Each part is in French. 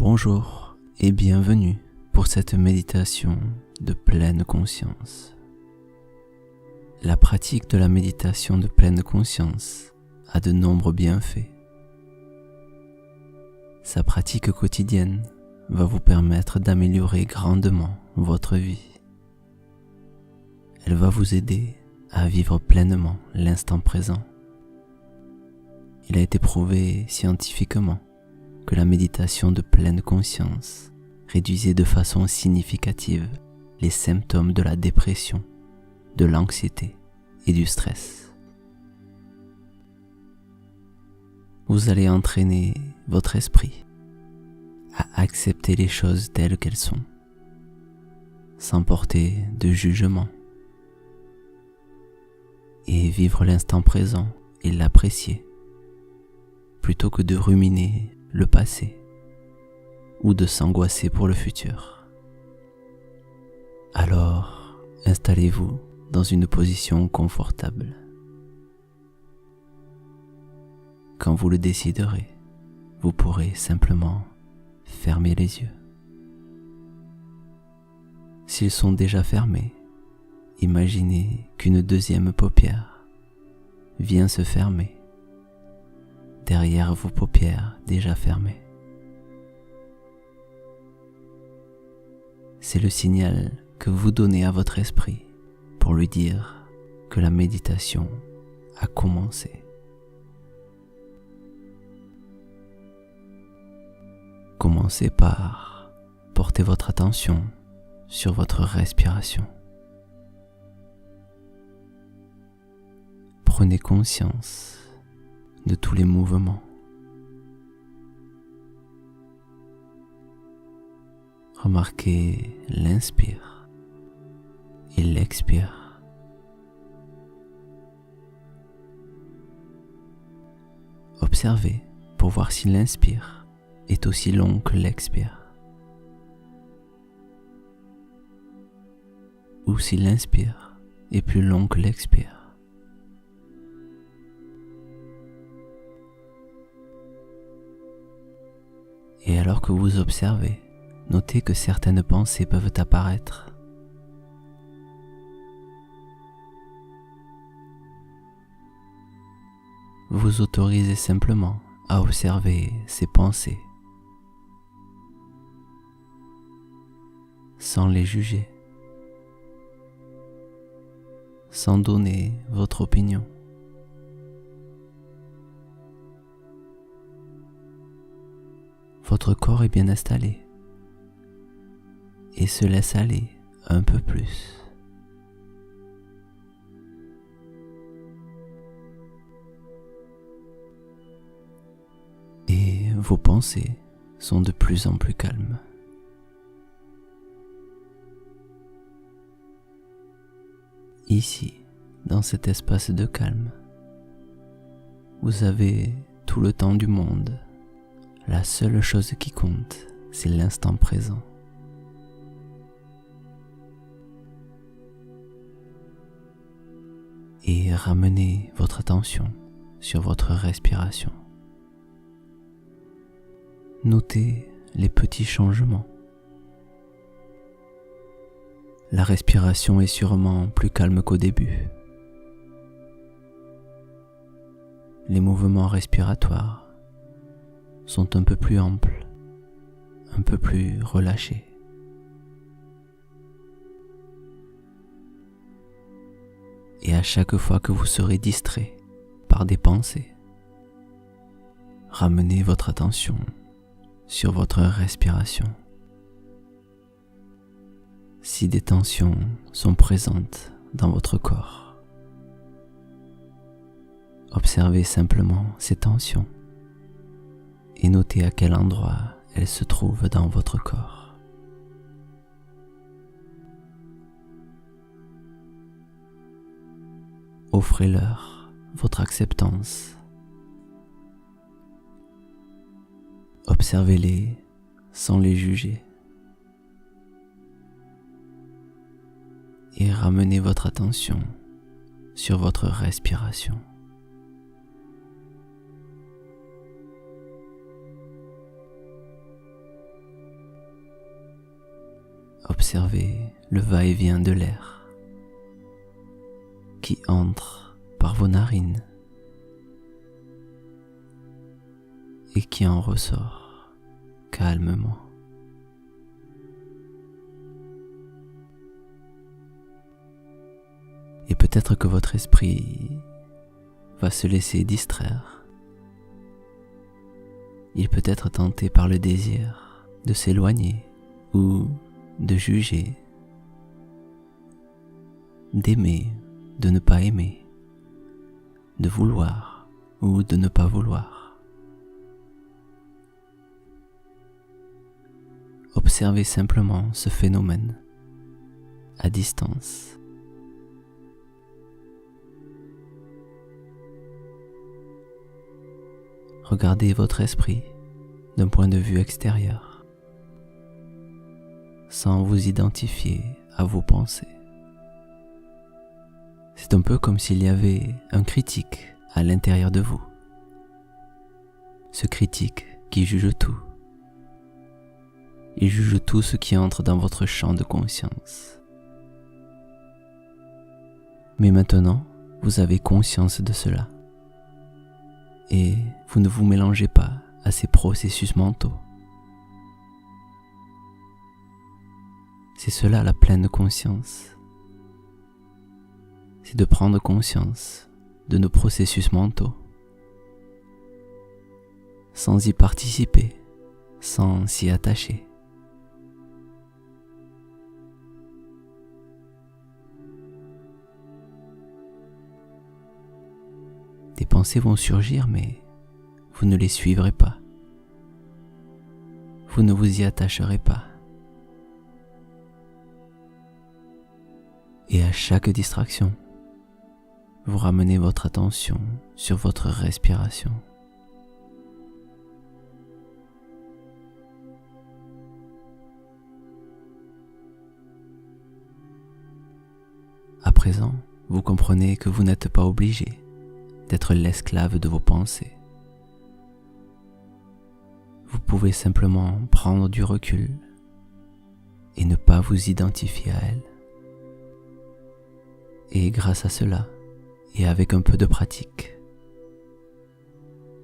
Bonjour et bienvenue pour cette méditation de pleine conscience. La pratique de la méditation de pleine conscience a de nombreux bienfaits. Sa pratique quotidienne va vous permettre d'améliorer grandement votre vie. Elle va vous aider à vivre pleinement l'instant présent. Il a été prouvé scientifiquement que la méditation de pleine conscience réduisait de façon significative les symptômes de la dépression, de l'anxiété et du stress. Vous allez entraîner votre esprit à accepter les choses telles qu'elles sont, sans porter de jugement, et vivre l'instant présent et l'apprécier, plutôt que de ruminer le passé ou de s'angoisser pour le futur. Alors, installez-vous dans une position confortable. Quand vous le déciderez, vous pourrez simplement fermer les yeux. S'ils sont déjà fermés, imaginez qu'une deuxième paupière vient se fermer derrière vos paupières déjà fermées. C'est le signal que vous donnez à votre esprit pour lui dire que la méditation a commencé. Commencez par porter votre attention sur votre respiration. Prenez conscience de tous les mouvements. Remarquez l'inspire et l'expire. Observez pour voir si l'inspire est aussi long que l'expire, ou si l'inspire est plus long que l'expire. Et alors que vous observez, notez que certaines pensées peuvent apparaître. Vous autorisez simplement à observer ces pensées, sans les juger, sans donner votre opinion. Votre corps est bien installé et se laisse aller un peu plus. Et vos pensées sont de plus en plus calmes. Ici, dans cet espace de calme, vous avez tout le temps du monde. La seule chose qui compte, c'est l'instant présent. Et ramenez votre attention sur votre respiration. Notez les petits changements. La respiration est sûrement plus calme qu'au début. Les mouvements respiratoires sont un peu plus amples, un peu plus relâchés. Et à chaque fois que vous serez distrait par des pensées, ramenez votre attention sur votre respiration. Si des tensions sont présentes dans votre corps, observez simplement ces tensions et notez à quel endroit elles se trouvent dans votre corps. Offrez-leur votre acceptance. Observez-les sans les juger. Et ramenez votre attention sur votre respiration. observez le va-et-vient de l'air qui entre par vos narines et qui en ressort calmement. Et peut-être que votre esprit va se laisser distraire. Il peut être tenté par le désir de s'éloigner ou de juger, d'aimer, de ne pas aimer, de vouloir ou de ne pas vouloir. Observez simplement ce phénomène à distance. Regardez votre esprit d'un point de vue extérieur, sans vous identifier à vos pensées. C'est un peu comme s'il y avait un critique à l'intérieur de vous. Ce critique qui juge tout. Il juge tout ce qui entre dans votre champ de conscience. Mais maintenant, vous avez conscience de cela. Et vous ne vous mélangez pas à ces processus mentaux. C'est cela la pleine conscience. C'est de prendre conscience de nos processus mentaux, sans y participer, sans s'y attacher. Des pensées vont surgir, mais vous ne les suivrez pas. Vous ne vous y attacherez pas. Et à chaque distraction, vous ramenez votre attention sur votre respiration. À présent, vous comprenez que vous n'êtes pas obligé d'être l'esclave de vos pensées. Vous pouvez simplement prendre du recul et ne pas vous identifier à elles. Et grâce à cela, et avec un peu de pratique,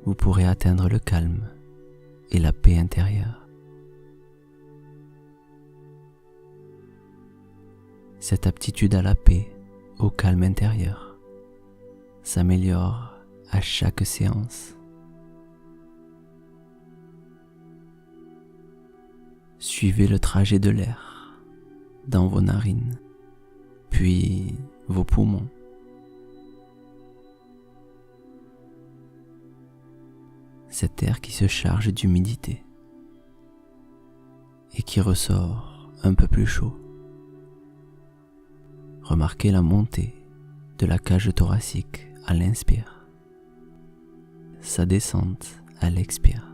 vous pourrez atteindre le calme et la paix intérieure. Cette aptitude à la paix, au calme intérieur, s'améliore à chaque séance. Suivez le trajet de l'air dans vos narines, puis vos poumons. Cet air qui se charge d'humidité et qui ressort un peu plus chaud. Remarquez la montée de la cage thoracique à l'inspire, sa descente à l'expire.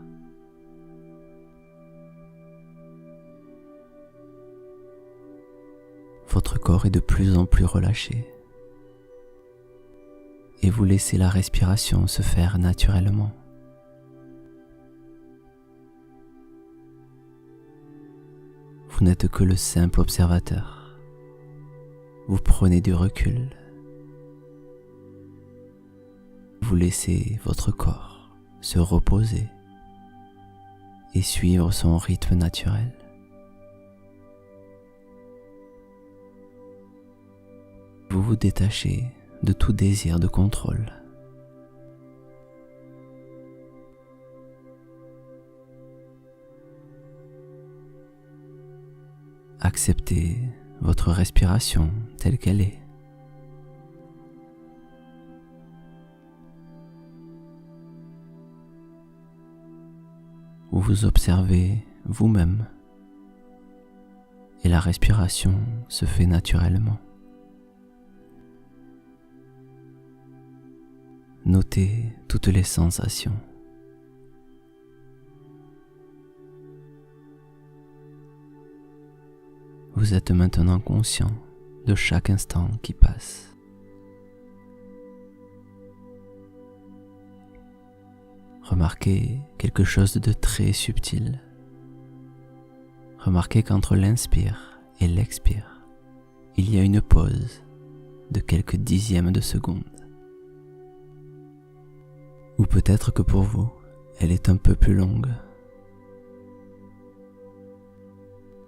Votre corps est de plus en plus relâché et vous laissez la respiration se faire naturellement. Vous n'êtes que le simple observateur. Vous prenez du recul. Vous laissez votre corps se reposer et suivre son rythme naturel. Vous vous détachez de tout désir de contrôle. Acceptez votre respiration telle qu'elle est. Vous vous observez vous-même et la respiration se fait naturellement. Notez toutes les sensations. Vous êtes maintenant conscient de chaque instant qui passe. Remarquez quelque chose de très subtil. Remarquez qu'entre l'inspire et l'expire, il y a une pause de quelques dixièmes de seconde. Ou peut-être que pour vous, elle est un peu plus longue.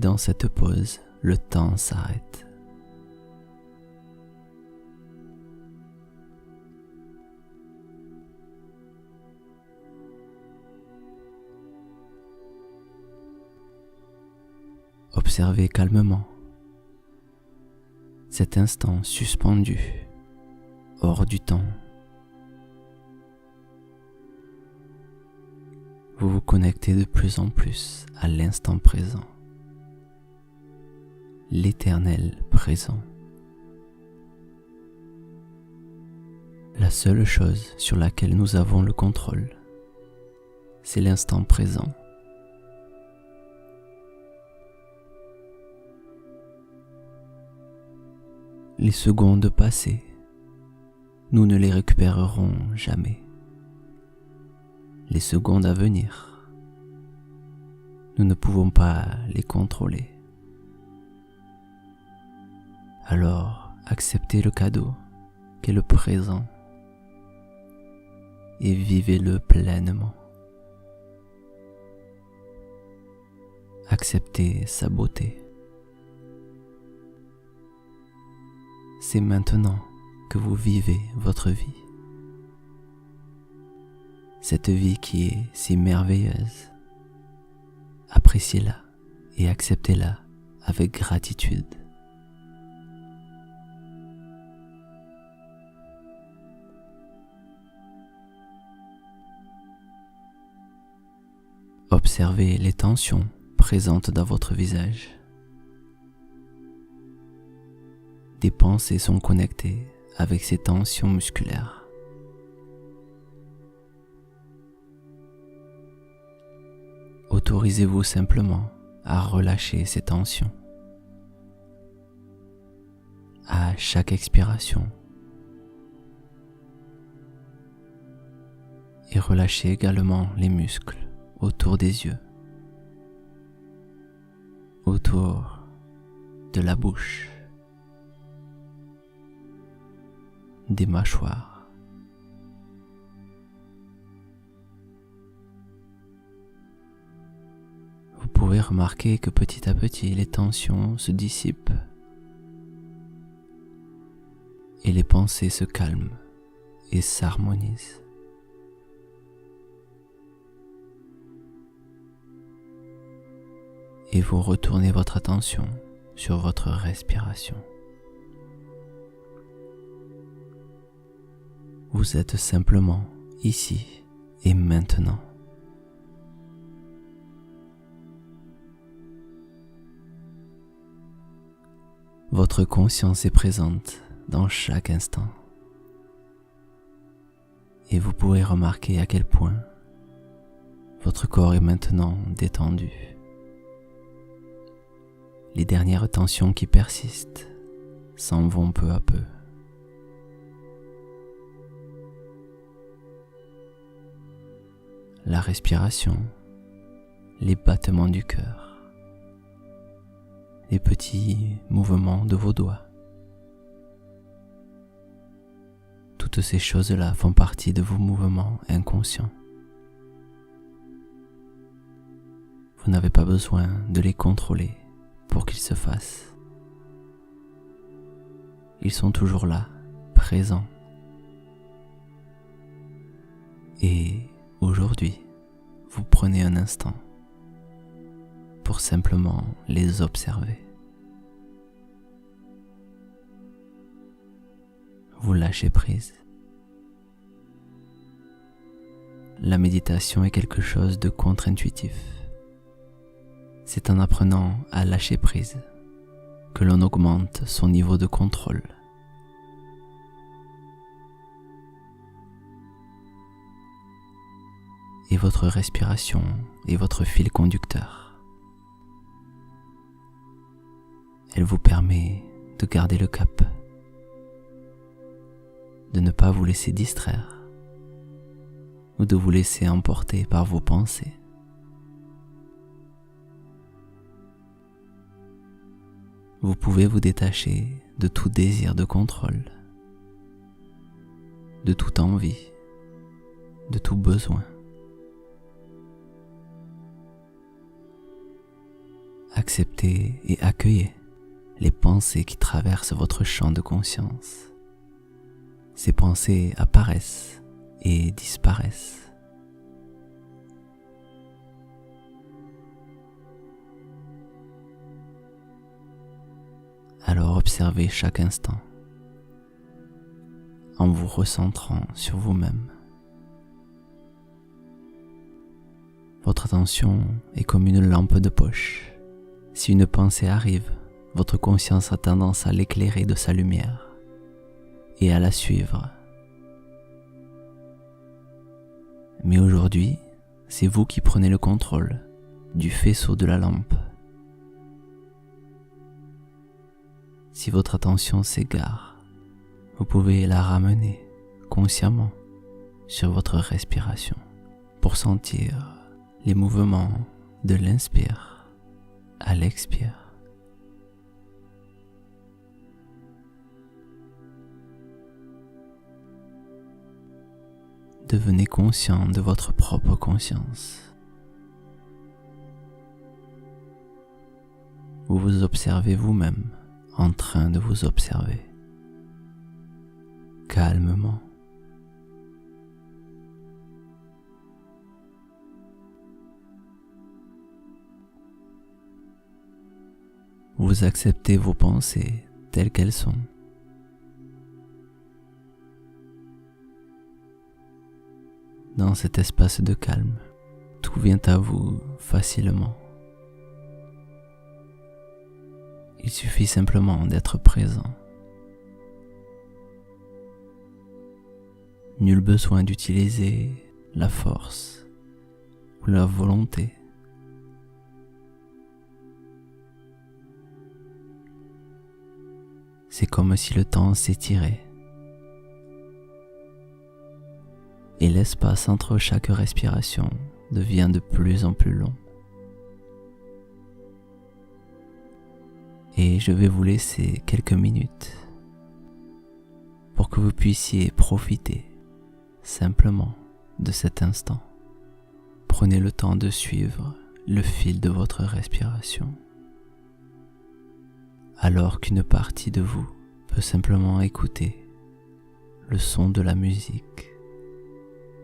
Dans cette pause, le temps s'arrête. Observez calmement cet instant suspendu, hors du temps. Vous vous connectez de plus en plus à l'instant présent, l'éternel présent. La seule chose sur laquelle nous avons le contrôle, c'est l'instant présent. Les secondes passées, nous ne les récupérerons jamais. Les secondes à venir, nous ne pouvons pas les contrôler. Alors, acceptez le cadeau qu'est le présent et vivez-le pleinement. Acceptez sa beauté. C'est maintenant que vous vivez votre vie. Cette vie qui est si merveilleuse. Appréciez-la et acceptez-la avec gratitude. Observez les tensions présentes dans votre visage. Des pensées sont connectées avec ces tensions musculaires. Autorisez-vous simplement à relâcher ces tensions. À chaque expiration. Et relâchez également les muscles autour des yeux, autour de la bouche, des mâchoires. Vous pouvez remarquer que petit à petit les tensions se dissipent et les pensées se calment et s'harmonisent. Et vous retournez votre attention sur votre respiration. Vous êtes simplement ici et maintenant. Votre conscience est présente dans chaque instant. Et vous pouvez remarquer à quel point votre corps est maintenant détendu. Les dernières tensions qui persistent s'en vont peu à peu. La respiration, les battements du cœur, les petits mouvements de vos doigts. Toutes ces choses-là font partie de vos mouvements inconscients. Vous n'avez pas besoin de les contrôler pour qu'ils se fassent. Ils sont toujours là, présents. Et aujourd'hui, vous prenez un instant pour simplement les observer. Vous lâchez prise. La méditation est quelque chose de contre-intuitif. C'est en apprenant à lâcher prise que l'on augmente son niveau de contrôle. Et votre respiration est votre fil conducteur. Elle vous permet de garder le cap, de ne pas vous laisser distraire ou de vous laisser emporter par vos pensées. vous pouvez vous détacher de tout désir de contrôle, de toute envie, de tout besoin. Acceptez et accueillez les pensées qui traversent votre champ de conscience. Ces pensées apparaissent et disparaissent. Alors observez chaque instant en vous recentrant sur vous-même. Votre attention est comme une lampe de poche. Si une pensée arrive, votre conscience a tendance à l'éclairer de sa lumière et à la suivre. Mais aujourd'hui, c'est vous qui prenez le contrôle du faisceau de la lampe. Si votre attention s'égare, vous pouvez la ramener consciemment sur votre respiration pour sentir les mouvements de l'inspire à l'expire. Devenez conscient de votre propre conscience. Vous vous observez vous-même en train de vous observer calmement. Vous acceptez vos pensées telles qu'elles sont. Dans cet espace de calme, tout vient à vous facilement. Il suffit simplement d'être présent. Nul besoin d'utiliser la force ou la volonté. C'est comme si le temps s'étirait et l'espace entre chaque respiration devient de plus en plus long. Et je vais vous laisser quelques minutes pour que vous puissiez profiter simplement de cet instant. Prenez le temps de suivre le fil de votre respiration, alors qu'une partie de vous peut simplement écouter le son de la musique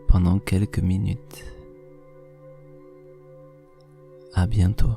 pendant quelques minutes. À bientôt.